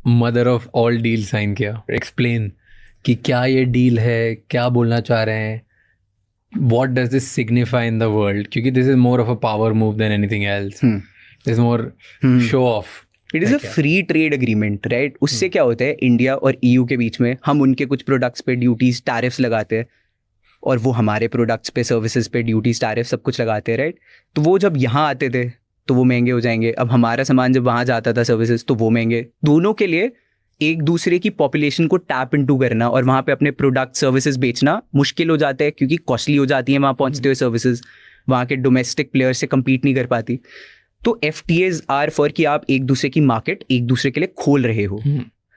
Mother of all deal sign किया? Explain कि क्या ये डील है, क्या बोलना चाह रहे हैं, what does this signify in the world? क्योंकि this is more of a power move than anything else. This is more show off. It is a free trade agreement, right? उससे क्या होता है, इंडिया और ईयू के बीच में हम उनके कुछ प्रोडक्ट्स पे ड्यूटीज टैरिफ्स लगाते हैं और वो हमारे प्रोडक्ट्स पे सर्विसेज पे ड्यूटीज टैरिफ सब कुछ लगाते हैं, राइट? तो वो जब यहाँ आते थे तो वो महंगे हो जाएंगे, अब हमारा सामान जब वहाँ जाता था सर्विसेज तो वो महंगे। दोनों के लिए एक दूसरे की पॉपुलेशन को टैप इनटू करना और वहाँ पे अपने प्रोडक्ट सर्विसेज बेचना मुश्किल हो जाता है, क्योंकि कॉस्टली हो जाती है वहाँ पहुँचते हुए सर्विसेज, वहाँ के डोमेस्टिक प्लेयर से कम्पीट नहीं कर पाती। तो FTAs आर फॉर कि आप एक दूसरे की मार्केट एक दूसरे के लिए खोल रहे हो,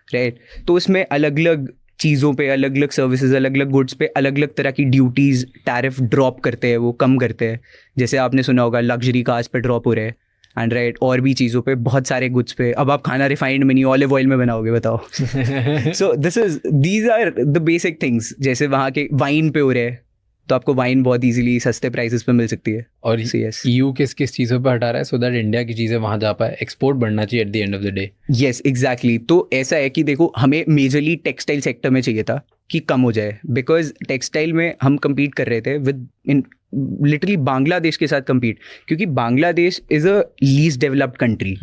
राइट? तो इसमें अलग अलग चीज़ों पे अलग अलग सर्विसेज, अलग अलग गुड्स पे अलग अलग तरह की ड्यूटीज़ टैरिफ ड्रॉप करते हैं, वो कम करते हैं। जैसे आपने सुना होगा लग्जरी कार्स पे ड्रॉप हो रहे हैं, एंड राइट, और भी चीज़ों पे, बहुत सारे गुड्स पे। अब आप खाना रिफाइंड में नहीं ऑलिव ऑयल में बनाओगे, बताओ। So these are the basic things. जैसे वहाँ के वाइन पे हो रहे हैं तो आपको वाइन बहुत इजीली सस्ते प्राइसेस पे मिल सकती है। और yes. EU किस किस चीज़ों पे हटा रहा है, सो दैट इंडिया की चीज़ें वहाँ जा पाए, एक्सपोर्ट बढ़ना चाहिए at the end of the day. Yes exactly. तो ऐसा है कि देखो, हमें मेजरली टेक्सटाइल सेक्टर में चाहिए था कि कम हो जाए, बिकॉज टेक्सटाइल में हम compete कर रहे थे विद लिटरली बांग्लादेश के साथ compete, क्योंकि Bangladesh is a least developed country.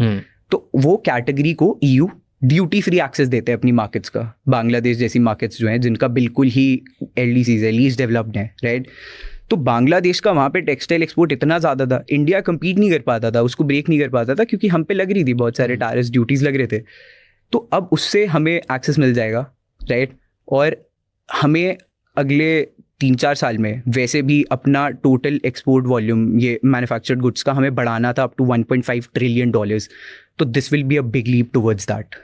तो वो कैटेगरी को EU ड्यूटी फ्री एक्सेस देते हैं अपनी मार्केट्स का। बांग्लादेश जैसी मार्केट्स जो हैं जिनका बिल्कुल ही LDCs है, लीस्ट डेवलप्ड है, राइट? तो बांग्लादेश का वहाँ पे टेक्सटाइल एक्सपोर्ट इतना ज़्यादा था, इंडिया compete नहीं कर पाता था, उसको ब्रेक नहीं कर पाता था, क्योंकि हम पे लग रही थी बहुत सारे टैरिफ ड्यूटीज़ लग रहे थे। तो अब उससे हमें एक्सेस मिल जाएगा, राइट? और हमें अगले 3-4 साल में वैसे भी अपना टोटल एक्सपोर्ट वॉल्यूम ये मैन्युफैक्चर्ड गुड्स का हमें बढ़ाना था अप टू $1.5 ट्रिलियन। तो this will be a big leap towards that.